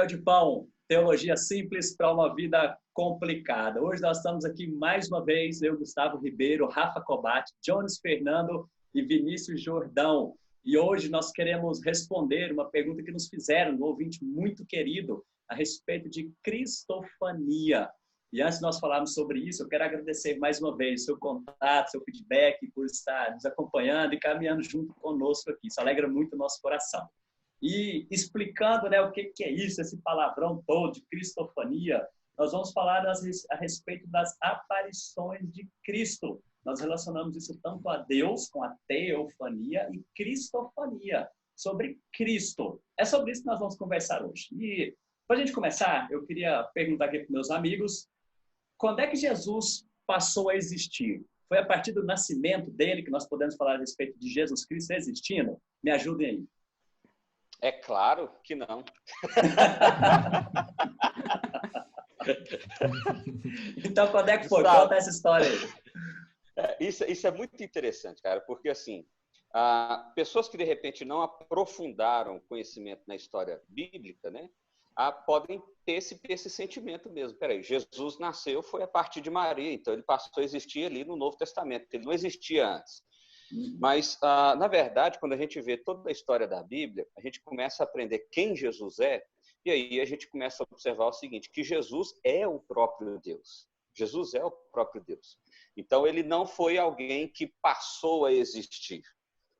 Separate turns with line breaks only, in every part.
Papel de Pão, teologia simples para uma vida complicada. Hoje nós estamos aqui mais uma vez, eu, Gustavo Ribeiro, Rafa Cobate, Jones Fernando e Vinícius Jordão. E hoje nós queremos responder uma pergunta que nos fizeram, um ouvinte muito querido, a respeito de cristofania. E antes de nós falarmos sobre isso, eu quero agradecer mais uma vez o seu contato, seu feedback, por estar nos acompanhando e caminhando junto conosco aqui. Isso alegra muito o nosso coração. E explicando, né, o que é isso, esse palavrão todo de cristofania, nós vamos falar a respeito das aparições de Cristo. Nós relacionamos isso tanto a Deus, com a teofania, e cristofania, sobre Cristo. É sobre isso que nós vamos conversar hoje. E, para a gente começar, eu queria perguntar aqui para meus amigos, quando é que Jesus passou a existir? Foi a partir do nascimento dele que nós podemos falar a respeito de Jesus Cristo existindo? Me ajudem aí.
É claro que não.
Então, quando é que foi? Conta essa história aí.
Isso é muito interessante, cara, porque assim, pessoas que de repente não aprofundaram o conhecimento na história bíblica, né, podem ter esse sentimento mesmo. Peraí, Jesus nasceu foi a partir de Maria, então ele passou a existir ali no Novo Testamento, ele não existia antes. Mas, na verdade, quando a gente vê toda a história da Bíblia, a gente começa a aprender quem Jesus é, e aí a gente começa a observar o seguinte, que Jesus é o próprio Deus. Jesus é o próprio Deus. Então, ele não foi alguém que passou a existir.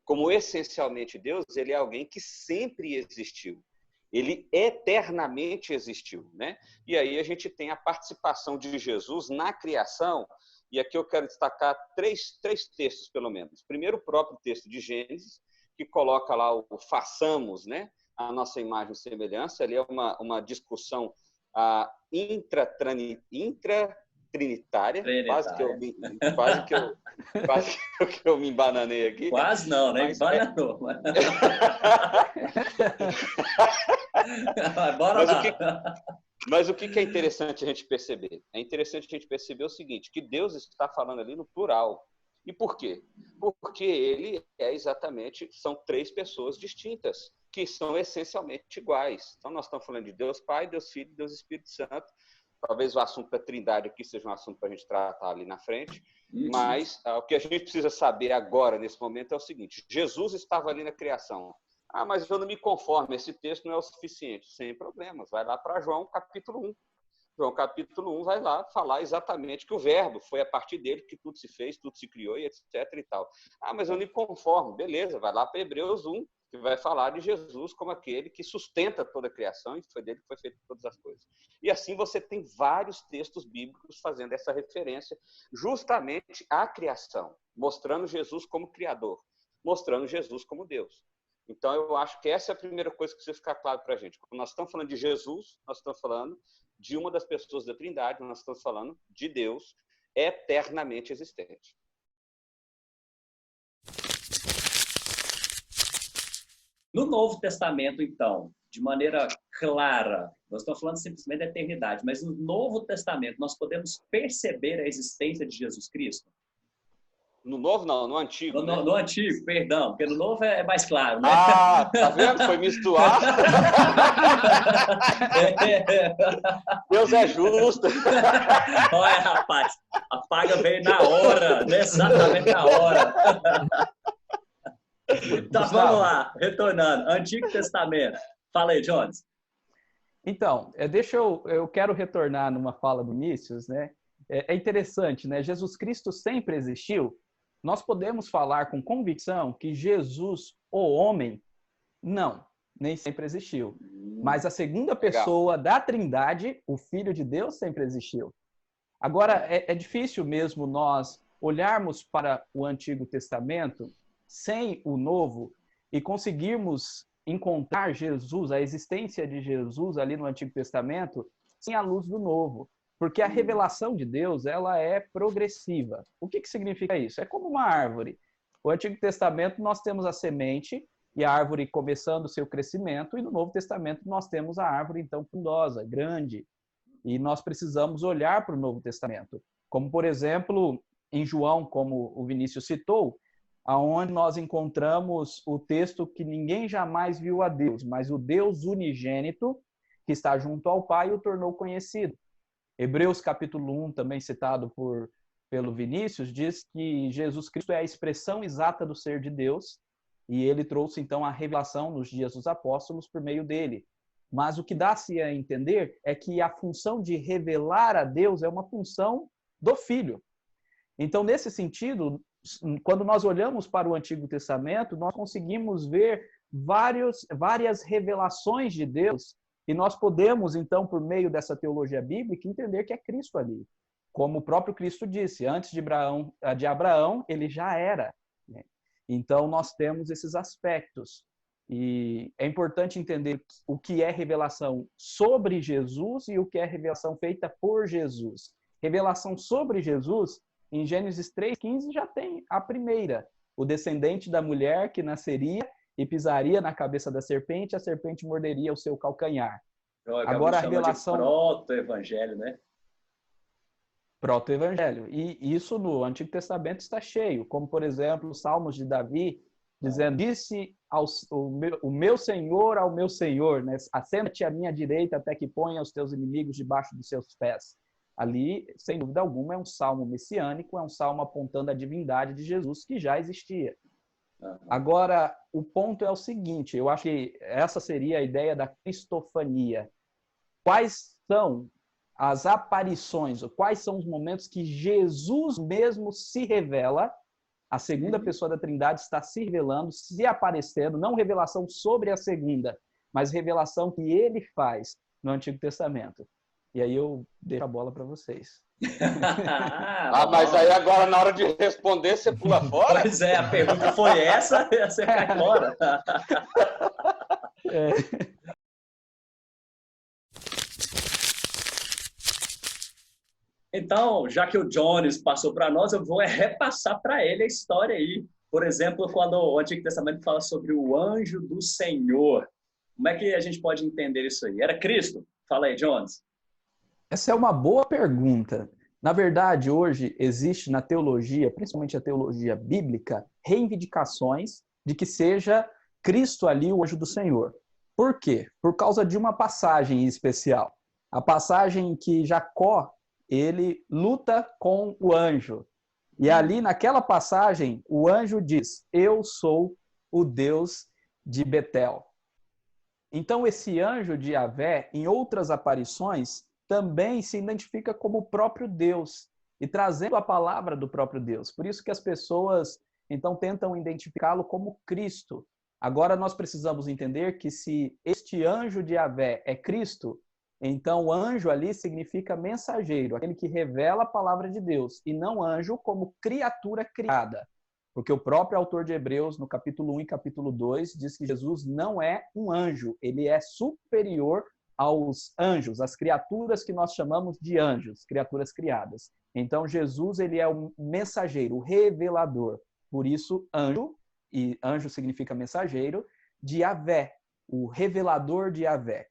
Como essencialmente Deus, ele é alguém que sempre existiu. Ele eternamente existiu, né? E aí a gente tem a participação de Jesus na criação. E aqui eu quero destacar três textos, pelo menos. Primeiro, o próprio texto de Gênesis, que coloca lá o façamos, né? A nossa imagem e semelhança. Ali é uma discussão intratrinitária. Quase que eu me embananei aqui.
Quase não, né? Embananou. Bora lá.
Mas o que é interessante a gente perceber? É interessante a gente perceber o seguinte, que Deus está falando ali no plural. E por quê? Porque ele são três pessoas distintas, que são essencialmente iguais. Então, nós estamos falando de Deus Pai, Deus Filho e Deus Espírito Santo. Talvez o assunto da Trindade aqui seja um assunto para a gente tratar ali na frente. Mas o que a gente precisa saber agora, nesse momento, é o seguinte. Jesus estava ali na criação. Mas eu não me conformo, esse texto não é o suficiente. Sem problemas, vai lá para João capítulo 1. João capítulo 1 vai lá falar exatamente que o verbo foi a partir dele que tudo se fez, tudo se criou e etc e tal. Mas eu não me conformo, beleza, vai lá para Hebreus 1, que vai falar de Jesus como aquele que sustenta toda a criação e foi dele que foi feito todas as coisas. E assim você tem vários textos bíblicos fazendo essa referência justamente à criação, mostrando Jesus como Criador, mostrando Jesus como Deus. Então, eu acho que essa é a primeira coisa que precisa ficar claro para a gente. Quando nós estamos falando de Jesus, nós estamos falando de uma das pessoas da Trindade, nós estamos falando de Deus eternamente existente.
No Novo Testamento, então, de maneira clara, nós estamos falando simplesmente da eternidade, mas no Novo Testamento nós podemos perceber a existência de Jesus Cristo?
No Novo, não, no Antigo.
No Antigo, perdão, porque no Novo é mais claro, né?
Tá vendo? Foi misturar. Deus é justo.
Olha, rapaz, a paga veio na hora, exatamente na hora. Então, vamos lá, retornando. Antigo Testamento. Fala aí, Jones.
Então, eu quero retornar numa fala do Vinícius, né? É interessante, né? Jesus Cristo sempre existiu. Nós podemos falar com convicção que Jesus, o homem, não, nem sempre existiu. Mas a segunda pessoa da Trindade, o Filho de Deus, sempre existiu. Agora, é difícil mesmo nós olharmos para o Antigo Testamento sem o Novo e conseguirmos encontrar Jesus, a existência de Jesus ali no Antigo Testamento, sem a luz do Novo. Porque a revelação de Deus, ela é progressiva. O que significa isso? É como uma árvore. No Antigo Testamento, nós temos a semente e a árvore começando o seu crescimento, e no Novo Testamento nós temos a árvore, então, frondosa, grande. E nós precisamos olhar para o Novo Testamento. Como, por exemplo, em João, como o Vinícius citou, aonde nós encontramos o texto que ninguém jamais viu a Deus, mas o Deus unigênito, que está junto ao Pai, o tornou conhecido. Hebreus capítulo 1, também citado pelo Vinícius, diz que Jesus Cristo é a expressão exata do ser de Deus, e ele trouxe então a revelação nos dias dos apóstolos por meio dele. Mas o que dá-se a entender é que a função de revelar a Deus é uma função do Filho. Então, nesse sentido, quando nós olhamos para o Antigo Testamento, nós conseguimos ver várias revelações de Deus, e nós podemos, então, por meio dessa teologia bíblica, entender que é Cristo ali. Como o próprio Cristo disse, antes de Abraão ele já era. Né? Então, nós temos esses aspectos. E é importante entender o que é revelação sobre Jesus e o que é revelação feita por Jesus. Revelação sobre Jesus, em Gênesis 3,15, já tem a primeira. O descendente da mulher que nasceria e pisaria na cabeça da serpente, a serpente morderia o seu calcanhar.
Agora a revelação... de proto-evangelho, né?
Proto-evangelho. E isso no Antigo Testamento está cheio, como, por exemplo, os Salmos de Davi, dizendo, disse o meu Senhor ao meu Senhor, né? Assenta-te à minha direita até que ponha os teus inimigos debaixo dos seus pés. Ali, sem dúvida alguma, é um salmo messiânico, é um salmo apontando a divindade de Jesus que já existia. Agora, o ponto é o seguinte, eu acho que essa seria a ideia da cristofania. Quais são as aparições, quais são os momentos que Jesus mesmo se revela, a segunda pessoa da Trindade está se revelando, se aparecendo, não revelação sobre a segunda, mas revelação que ele faz no Antigo Testamento. E aí eu deixo a bola para vocês.
Mas aí agora, na hora de responder, você pula fora?
Pois é, a pergunta foi essa, você cai fora. Então, já que o Jones passou para nós, eu vou repassar para ele a história aí. Por exemplo, quando o Antigo Testamento fala sobre o anjo do Senhor. Como é que a gente pode entender isso aí? Era Cristo? Fala aí, Jones.
Essa é uma boa pergunta. Na verdade, hoje existe na teologia, principalmente a teologia bíblica, reivindicações de que seja Cristo ali o anjo do Senhor. Por quê? Por causa de uma passagem especial. A passagem em que Jacó, ele luta com o anjo. E ali, naquela passagem, o anjo diz, eu sou o Deus de Betel. Então, esse anjo de Yahvé, em outras aparições, também se identifica como o próprio Deus e trazendo a palavra do próprio Deus. Por isso que as pessoas, então, tentam identificá-lo como Cristo. Agora, nós precisamos entender que se este anjo de Yahvé é Cristo, então o anjo ali significa mensageiro, aquele que revela a palavra de Deus, e não anjo como criatura criada. Porque o próprio autor de Hebreus, no capítulo 1 e capítulo 2, diz que Jesus não é um anjo, ele é superior aos anjos, as criaturas que nós chamamos de anjos, criaturas criadas. Então, Jesus, ele é um mensageiro, o revelador. Por isso, anjo, e anjo significa mensageiro, de Yahvé, o revelador de Yahvé.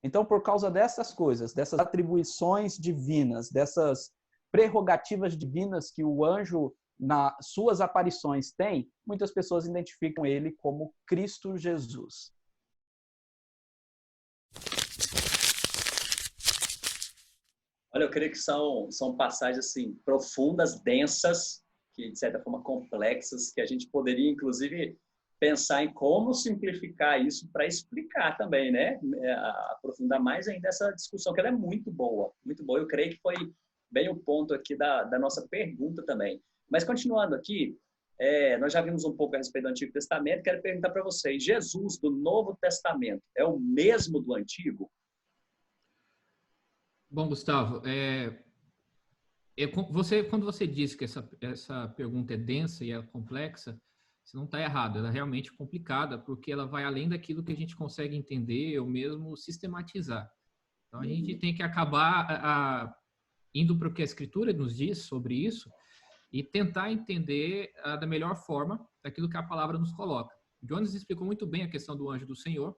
Então, por causa dessas coisas, dessas atribuições divinas, dessas prerrogativas divinas que o anjo, nas suas aparições, tem, muitas pessoas identificam ele como Cristo Jesus.
Olha, eu creio que são passagens assim, profundas, densas, que de certa forma complexas, que a gente poderia, inclusive, pensar em como simplificar isso para explicar também, né? Aprofundar mais ainda essa discussão, que ela é muito boa, muito boa. Eu creio que foi bem o ponto aqui da nossa pergunta também. Mas continuando aqui, nós já vimos um pouco a respeito do Antigo Testamento, quero perguntar para vocês, Jesus do Novo Testamento é o mesmo do Antigo?
Bom, Gustavo, quando você disse que essa pergunta é densa e é complexa, você não está errado, ela é realmente complicada, porque ela vai além daquilo que a gente consegue entender ou mesmo sistematizar. Então, a gente tem que acabar indo para o que a Escritura nos diz sobre isso e tentar entender da melhor forma daquilo que a palavra nos coloca. Jones explicou muito bem a questão do anjo do Senhor,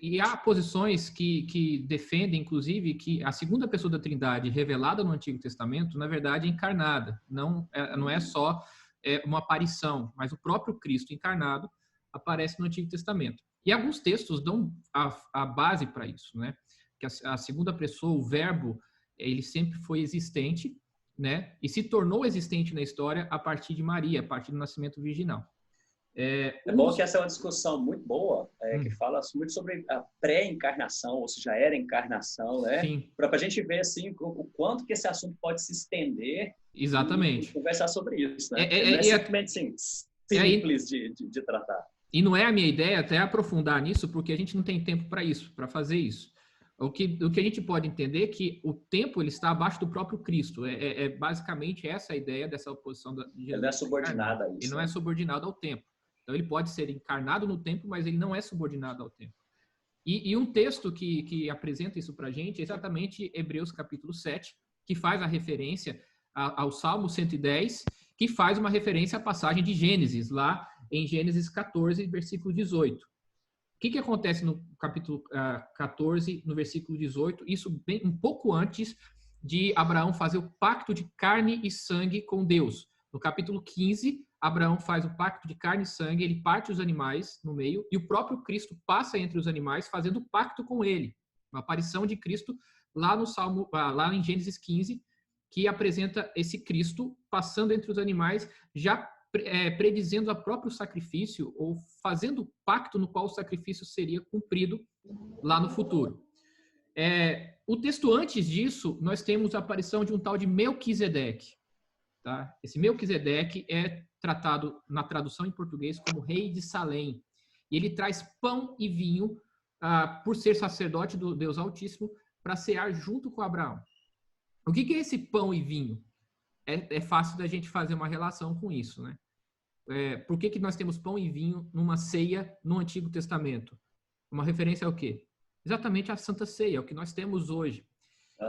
e há posições que defendem, inclusive, que a segunda pessoa da Trindade revelada no Antigo Testamento, na verdade, é encarnada. Não é só uma aparição, mas o próprio Cristo encarnado aparece no Antigo Testamento. E alguns textos dão a base para isso, né? Que a segunda pessoa, o verbo, ele sempre foi existente, né? E se tornou existente na história a partir de Maria, a partir do nascimento virginal.
É bom que essa é uma discussão muito boa, que fala muito sobre a pré-encarnação, ou se já era encarnação, né? Para a gente ver assim, o quanto que esse assunto pode se estender.
Exatamente.
E conversar sobre isso, né? Não é simplesmente assim, simples de tratar.
E não é a minha ideia até aprofundar nisso, porque a gente não tem tempo para isso, para fazer isso. O que a gente pode entender é que o tempo ele está abaixo do próprio Cristo. Basicamente essa a ideia dessa oposição de Jesus.
Ele não é subordinado a isso.
Ele não é subordinado ao tempo. Então ele pode ser encarnado no tempo, mas ele não é subordinado ao tempo. E um texto que apresenta isso para a gente é exatamente Hebreus capítulo 7, que faz a referência ao Salmo 110, que faz uma referência à passagem de Gênesis, lá em Gênesis 14, versículo 18. O que acontece no capítulo 14, no versículo 18? Isso bem, um pouco antes de Abraão fazer o pacto de carne e sangue com Deus. No capítulo 15, Abraão faz o pacto de carne e sangue, ele parte os animais no meio, e o próprio Cristo passa entre os animais, fazendo pacto com ele. Uma aparição de Cristo lá no Salmo, lá em Gênesis 15, que apresenta esse Cristo passando entre os animais, já predizendo o próprio sacrifício, ou fazendo o pacto no qual o sacrifício seria cumprido lá no futuro. O texto antes disso, nós temos a aparição de um tal de Melquisedeque. Tá? Esse Melquisedeque é tratado na tradução em português como rei de Salém. E ele traz pão e vinho, por ser sacerdote do Deus Altíssimo, para cear junto com Abraão. O que é esse pão e vinho? É fácil da gente fazer uma relação com isso, né? Por que nós temos pão e vinho numa ceia no Antigo Testamento? Uma referência ao quê? Exatamente a Santa Ceia, o que nós temos hoje.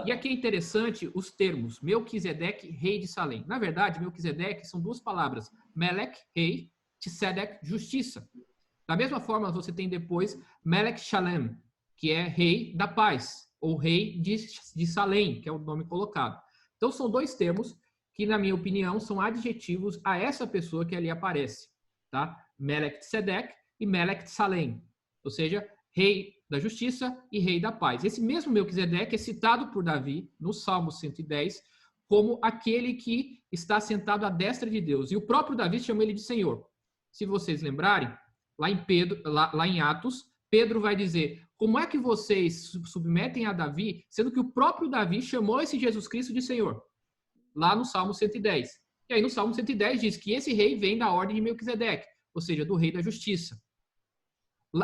E aqui é interessante os termos Melquisedeque, rei de Salém. Na verdade, Melquisedeque são duas palavras. Melech, rei, Tsedek, justiça. Da mesma forma, você tem depois Melech Shalem, que é rei da paz, ou rei de Salém, que é o nome colocado. Então, são dois termos que, na minha opinião, são adjetivos a essa pessoa que ali aparece. Tá? Melech Tzedek e Melech Salém. Ou seja, rei da justiça e rei da paz. Esse mesmo Melquisedeque é citado por Davi no Salmo 110 como aquele que está sentado à destra de Deus. E o próprio Davi chama ele de Senhor. Se vocês lembrarem, lá em Atos, Pedro vai dizer: como é que vocês submetem a Davi, sendo que o próprio Davi chamou esse Jesus Cristo de Senhor? Lá no Salmo 110. E aí no Salmo 110 diz que esse rei vem da ordem de Melquisedeque, ou seja, do rei da justiça.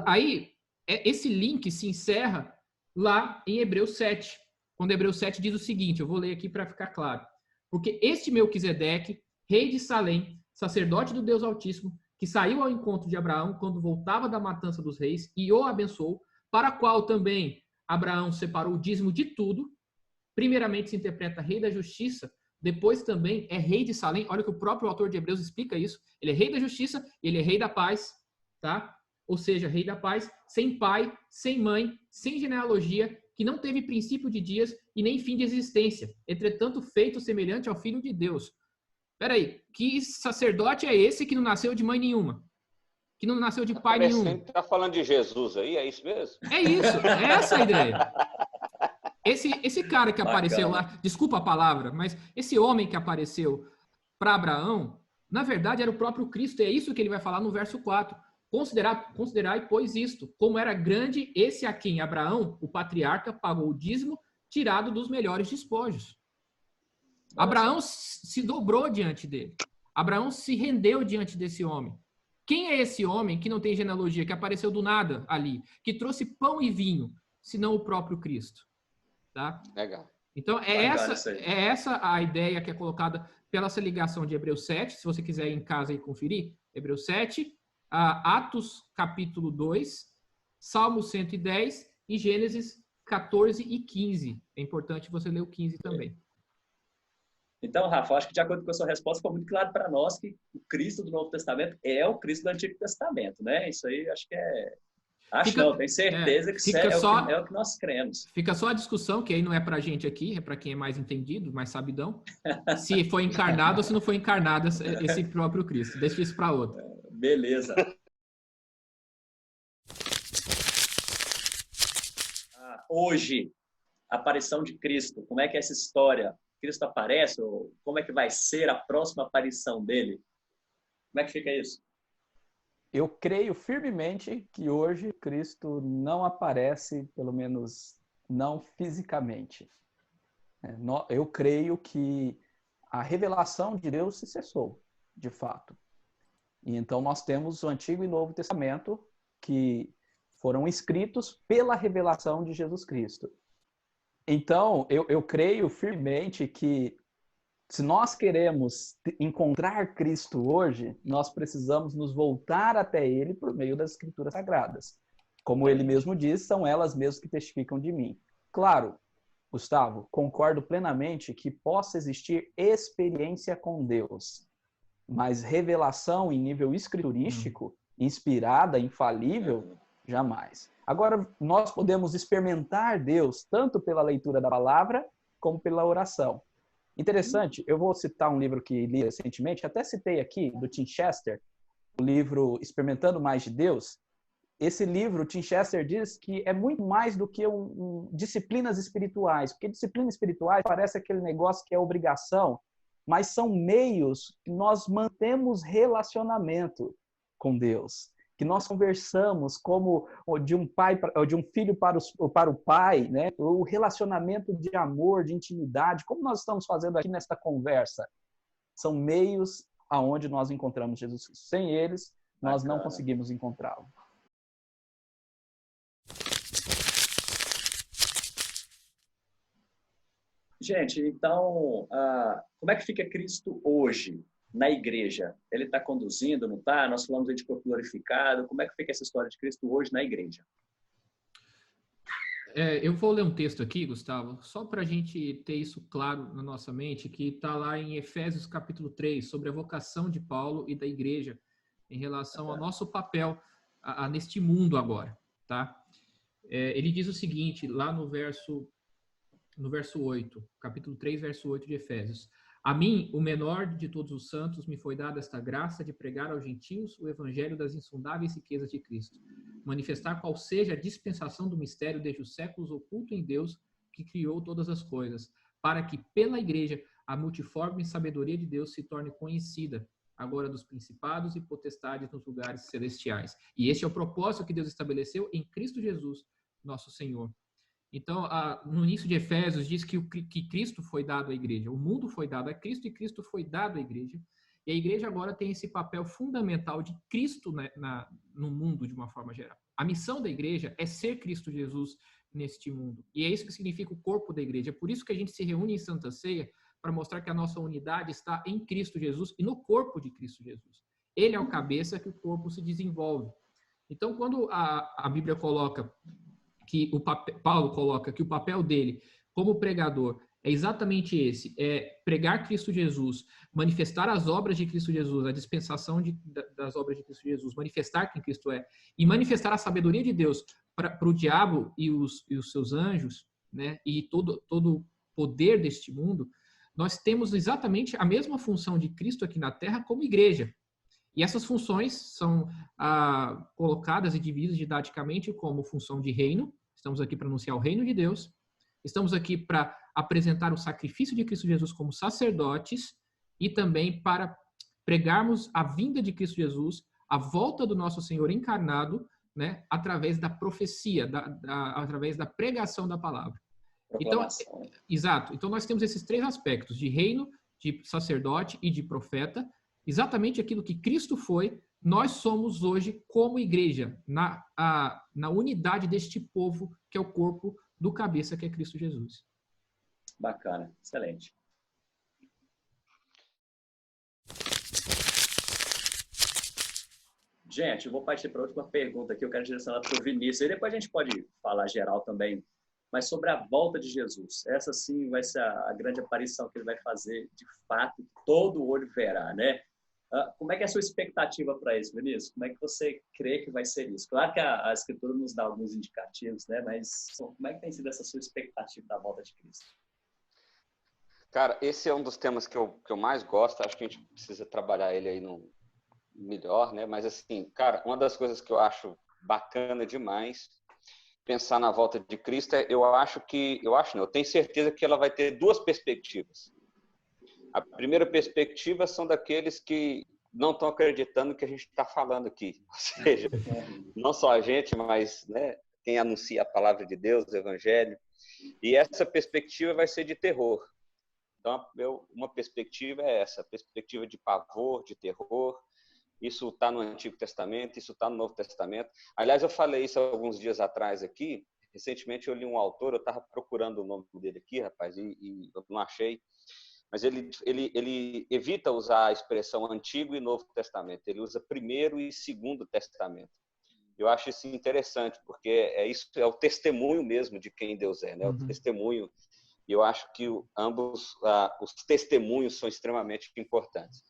Aí, esse link se encerra lá em Hebreus 7, quando Hebreus 7 diz o seguinte, eu vou ler aqui para ficar claro. Porque este Melquisedeque, rei de Salém, sacerdote do Deus Altíssimo, que saiu ao encontro de Abraão quando voltava da matança dos reis e o abençoou, para a qual também Abraão separou o dízimo de tudo, primeiramente se interpreta rei da justiça, depois também é rei de Salém. Olha que o próprio autor de Hebreus explica isso. Ele é rei da justiça, ele é rei da paz, tá? Ou seja, rei da paz, sem pai, sem mãe, sem genealogia, que não teve princípio de dias e nem fim de existência, entretanto feito semelhante ao Filho de Deus. Peraí, que sacerdote é esse que não nasceu de mãe nenhuma? Que não nasceu de pai nenhum?
Está falando de Jesus aí, é isso mesmo?
É isso, é essa a ideia. Esse cara que apareceu lá, desculpa a palavra, mas esse homem que apareceu para Abraão, na verdade era o próprio Cristo, e é isso que ele vai falar no verso 4. Considerai, pois, isto, como era grande esse a quem Abraão, o patriarca, pagou o dízimo, tirado dos melhores despojos. Abraão se dobrou diante dele. Abraão se rendeu diante desse homem. Quem é esse homem que não tem genealogia, que apareceu do nada ali, que trouxe pão e vinho, senão o próprio Cristo? Tá?
Legal.
Então, é essa a ideia que é colocada pela essa ligação de Hebreus 7, se você quiser ir em casa e conferir, Hebreus 7, Atos capítulo 2, Salmo 110 e Gênesis 14 e 15. É importante você ler o 15 também.
Então, Rafa, acho que de acordo com a sua resposta, ficou muito claro para nós que o Cristo do Novo Testamento é o Cristo do Antigo Testamento, né? Isso aí acho que é... tenho certeza que é o que nós cremos.
Fica só a discussão, que aí não é pra gente aqui, é para quem é mais entendido, mais sabidão, se foi encarnado ou se não foi encarnado esse próprio Cristo. Deixa isso para outro.
Beleza. hoje, a aparição de Cristo? Como é que é essa história? Cristo aparece? Ou como é que vai ser a próxima aparição dele? Como é que fica isso?
Eu creio firmemente que hoje Cristo não aparece, pelo menos não fisicamente. Eu creio que a revelação de Deus se cessou, de fato. E então nós temos o Antigo e Novo Testamento que foram escritos pela revelação de Jesus Cristo. Então, eu creio firmemente que se nós queremos encontrar Cristo hoje, nós precisamos nos voltar até Ele por meio das Escrituras Sagradas. Como Ele mesmo diz, são elas mesmas que testificam de mim. Claro, Gustavo, concordo plenamente que possa existir experiência com Deus, mas revelação em nível escriturístico, inspirada, infalível, jamais. Agora, nós podemos experimentar Deus tanto pela leitura da palavra como pela oração. Interessante, eu vou citar um livro que li recentemente, até citei aqui, do Tim Chester, o livro Experimentando Mais de Deus. Esse livro, o Tim Chester diz que é muito mais do que disciplinas espirituais, porque disciplinas espirituais parece aquele negócio que é obrigação, mas são meios que nós mantemos relacionamento com Deus, que nós conversamos como de um pai, de um filho para o pai, né? O relacionamento de amor, de intimidade, como nós estamos fazendo aqui nesta conversa, são meios aonde nós encontramos Jesus Cristo. Sem eles, nós não conseguimos encontrá-lo.
Gente, então, como é que fica Cristo hoje na igreja? Ele está conduzindo, não está? Nós falamos de corpo glorificado. Como é que fica essa história de Cristo hoje na igreja?
Eu vou ler um texto aqui, Gustavo, só para a gente ter isso claro na nossa mente, que está lá em Efésios capítulo 3, sobre a vocação de Paulo e da igreja em relação ao nosso papel neste mundo agora, tá? Ele diz o seguinte, lá no verso 8, capítulo 3, verso 8 de Efésios. A mim, o menor de todos os santos, me foi dada esta graça de pregar aos gentios o evangelho das insondáveis riquezas de Cristo, manifestar qual seja a dispensação do mistério desde os séculos oculto em Deus, que criou todas as coisas, para que pela igreja a multiforme sabedoria de Deus se torne conhecida, agora dos principados e potestades nos lugares celestiais. E este é o propósito que Deus estabeleceu em Cristo Jesus, nosso Senhor. Então, no início de Efésios, diz que Cristo foi dado à igreja. O mundo foi dado a Cristo e Cristo foi dado à igreja. E a igreja agora tem esse papel fundamental de Cristo no mundo, de uma forma geral. A missão da igreja é ser Cristo Jesus neste mundo. E é isso que significa o corpo da igreja. É por isso que a gente se reúne em Santa Ceia, para mostrar que a nossa unidade está em Cristo Jesus e no corpo de Cristo Jesus. Ele é o cabeça que o corpo se desenvolve. Então, quando a Bíblia coloca Paulo coloca que o papel dele como pregador é exatamente esse, é pregar Cristo Jesus, manifestar as obras de Cristo Jesus, a dispensação das obras de Cristo Jesus, manifestar quem Cristo é, e manifestar a sabedoria de Deus para o diabo e os seus anjos, né, e todo o poder deste mundo, nós temos exatamente a mesma função de Cristo aqui na Terra como igreja. E essas funções são colocadas e divididas didaticamente como função de reino. Estamos aqui para anunciar o reino de Deus. Estamos aqui para apresentar o sacrifício de Cristo Jesus como sacerdotes e também para pregarmos a vinda de Cristo Jesus, a volta do nosso Senhor encarnado, né, através da profecia, através da pregação da palavra. Então, exato. Então, nós temos esses três aspectos, de reino, de sacerdote e de profeta, exatamente aquilo que Cristo foi, nós somos hoje como igreja, na unidade deste povo, que é o corpo do cabeça, que é Cristo Jesus.
Bacana, excelente. Gente, eu vou partir para a última pergunta aqui, eu quero direcionar para o Vinícius, e depois a gente pode falar geral também, mas sobre a volta de Jesus. Essa sim vai ser a grande aparição que ele vai fazer, de fato, todo olho verá, né? Como é que é a sua expectativa para isso, Vinícius? Como é que você crê que vai ser isso? Claro que a Escritura nos dá alguns indicativos, né? Mas como é que tem sido essa sua expectativa da volta de Cristo?
Cara, esse é um dos temas que eu mais gosto. Acho que a gente precisa trabalhar ele aí no melhor, né? Mas assim, cara, uma das coisas que eu acho bacana demais pensar na volta de Cristo, eu tenho certeza que ela vai ter duas perspectivas. A primeira perspectiva são daqueles que não estão acreditando no que a gente está falando aqui. Ou seja, não só a gente, mas, né, quem anuncia a palavra de Deus, o Evangelho. E essa perspectiva vai ser de terror. Então, uma perspectiva é essa, a perspectiva de pavor, de terror. Isso está no Antigo Testamento, isso está no Novo Testamento. Aliás, eu falei isso alguns dias atrás aqui. Recentemente eu li um autor, eu estava procurando o nome dele aqui, rapaz, e eu não achei. Mas ele evita usar a expressão Antigo e Novo Testamento. Ele usa Primeiro e Segundo Testamento. Eu acho isso interessante, porque isso é o testemunho mesmo de quem Deus é, né? O testemunho. E eu acho que ambos os testemunhos são extremamente importantes.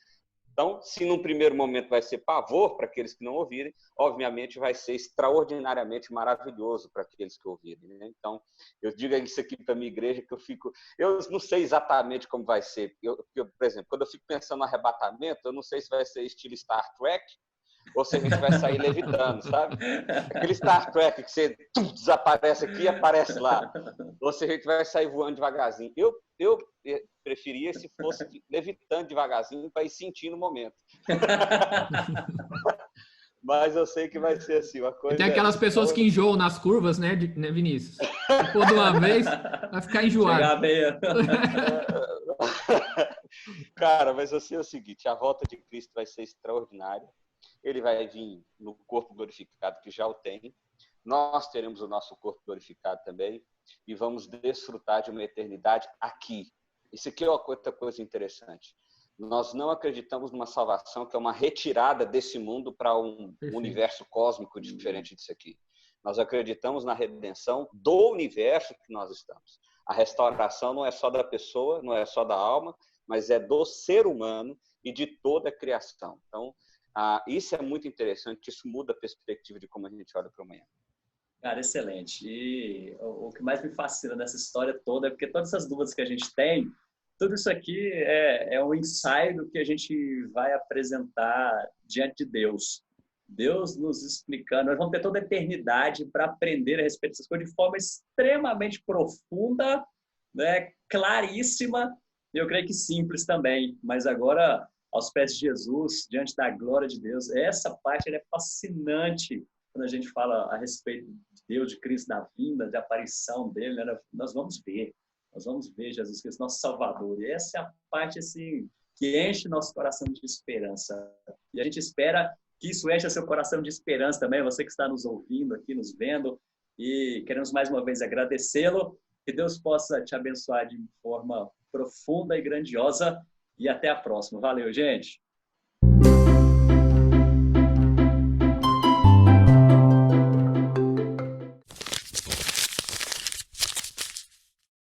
Então, se num primeiro momento vai ser pavor para aqueles que não ouvirem, obviamente vai ser extraordinariamente maravilhoso para aqueles que ouvirem, né? Então, eu digo isso aqui para a minha igreja que eu não sei exatamente como vai ser. Por exemplo, quando eu fico pensando no arrebatamento, eu não sei se vai ser estilo Star Trek ou se a gente vai sair levitando, sabe? Aquele Star Trek que você desaparece aqui e aparece lá. Ou se a gente vai sair voando devagarzinho. Eu preferia se fosse levitando devagarzinho para ir sentindo o momento. Mas eu sei que vai ser assim, uma coisa...
Tem aquelas pessoas que enjoam nas curvas, né, Vinícius? Se for de uma vez, vai ficar enjoado.
Cara, mas assim é o seguinte, a volta de Cristo vai ser extraordinária. Ele vai vir no corpo glorificado, que já o tem. Nós teremos o nosso corpo glorificado também. E vamos desfrutar de uma eternidade aqui. Isso aqui é outra coisa interessante. Nós não acreditamos numa salvação que é uma retirada desse mundo para um universo cósmico diferente disso aqui. Nós acreditamos na redenção do universo que nós estamos. A restauração não é só da pessoa, não é só da alma, mas é do ser humano e de toda a criação. Então, isso é muito interessante, isso muda a perspectiva de como a gente olha para o amanhã.
Cara, excelente. E o que mais me fascina nessa história toda é porque todas essas dúvidas que a gente tem, tudo isso aqui é um ensaio do que a gente vai apresentar diante de Deus. Deus nos explicando. Nós vamos ter toda a eternidade para aprender a respeito dessas coisas de forma extremamente profunda, né? Claríssima, e eu creio que simples também. Mas agora, aos pés de Jesus, diante da glória de Deus, essa parte é fascinante quando a gente fala a respeito de Deus, de Cristo, da vinda, da aparição dele, né? Nós vamos ver Jesus Cristo, nosso Salvador. E essa é a parte assim, que enche nosso coração de esperança. E a gente espera que isso encha seu coração de esperança também, você que está nos ouvindo aqui, nos vendo. E queremos mais uma vez agradecê-lo. Que Deus possa te abençoar de forma profunda e grandiosa. E até a próxima. Valeu, gente!